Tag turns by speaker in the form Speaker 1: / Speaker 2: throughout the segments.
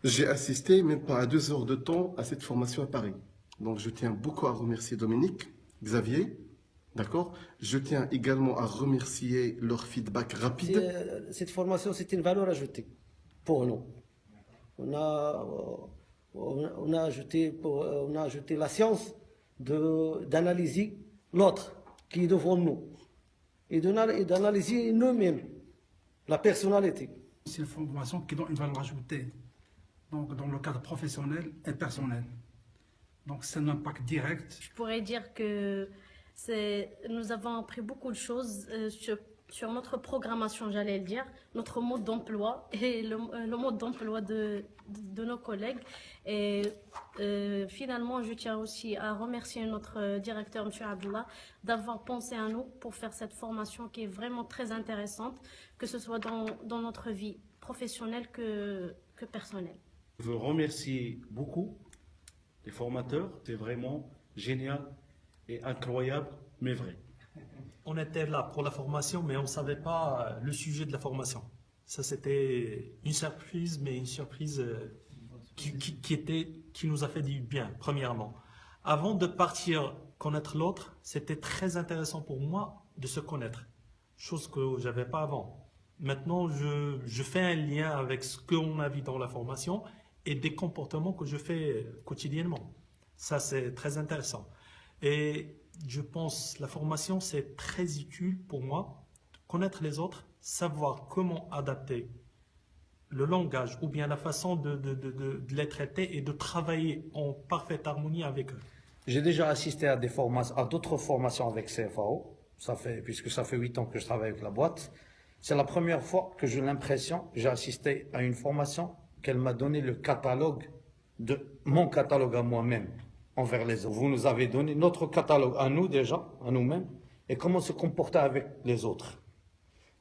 Speaker 1: J'ai assisté même pas à 2 heures de temps à cette formation à Paris. Donc je tiens beaucoup à remercier Dominique, Xavier, d'accord? Je tiens également à remercier leur feedback rapide.
Speaker 2: Cette formation, c'est une valeur ajoutée pour nous. On a, on a ajouté la science d'analyser l'autre qui est devant nous et d'analyser nous-mêmes, la personnalité.
Speaker 3: C'est une formation qui donne une valeur ajoutée, donc dans le cadre professionnel et personnel. Donc c'est un impact direct.
Speaker 4: Je pourrais dire que nous avons appris beaucoup de choses sur notre programmation, j'allais le dire, notre mode d'emploi et le mode d'emploi de nos collègues. Et finalement, je tiens aussi à remercier notre directeur, M. Abdullah, d'avoir pensé à nous pour faire cette formation qui est vraiment très intéressante, que ce soit dans notre vie professionnelle que personnelle.
Speaker 5: Je veux remercier beaucoup les formateurs, c'est vraiment génial et incroyable, mais vrai.
Speaker 6: On était là pour la formation, mais on ne savait pas le sujet de la formation. Ça, c'était une surprise, mais une surprise qui nous a fait du bien, premièrement. Avant de partir connaître l'autre, c'était très intéressant pour moi de se connaître, chose que je n'avais pas avant. Maintenant, je fais un lien avec ce qu'on a vu dans la formation et des comportements que je fais quotidiennement. Ça, c'est très intéressant. Et je pense que la formation, c'est très utile pour moi, connaître les autres, savoir comment adapter le langage ou bien la façon de les traiter et de travailler en parfaite harmonie avec eux.
Speaker 7: J'ai déjà assisté à à d'autres formations avec CFAO, puisque ça fait 8 ans que je travaille avec la boîte. C'est la première fois que j'ai l'impression, j'ai assisté à une formation qu'elle m'a donné le catalogue mon catalogue à moi-même envers les autres. Vous nous avez donné notre catalogue à nous déjà, à nous-mêmes, et comment se comporter avec les autres.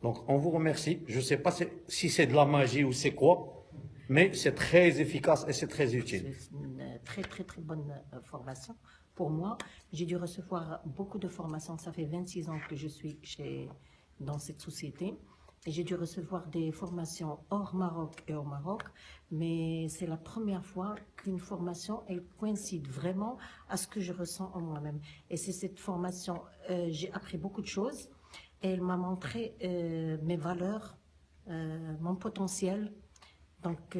Speaker 7: Donc on vous remercie. Je ne sais pas si c'est de la magie ou c'est quoi, mais c'est très efficace et c'est très utile.
Speaker 8: C'est une très bonne formation. Pour moi, j'ai dû recevoir beaucoup de formations. Ça fait 26 ans que je suis dans cette société. Et j'ai dû recevoir des formations hors Maroc et hors Maroc, mais c'est la première fois qu'une formation elle coïncide vraiment à ce que je ressens en moi-même. Et c'est cette formation, j'ai appris beaucoup de choses et elle m'a montré mes valeurs, mon potentiel. Donc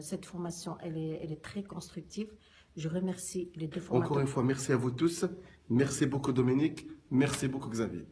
Speaker 8: cette formation, elle est très constructive. Je remercie les deux formateurs.
Speaker 1: Encore une fois, merci à vous tous. Merci beaucoup Dominique. Merci beaucoup Xavier.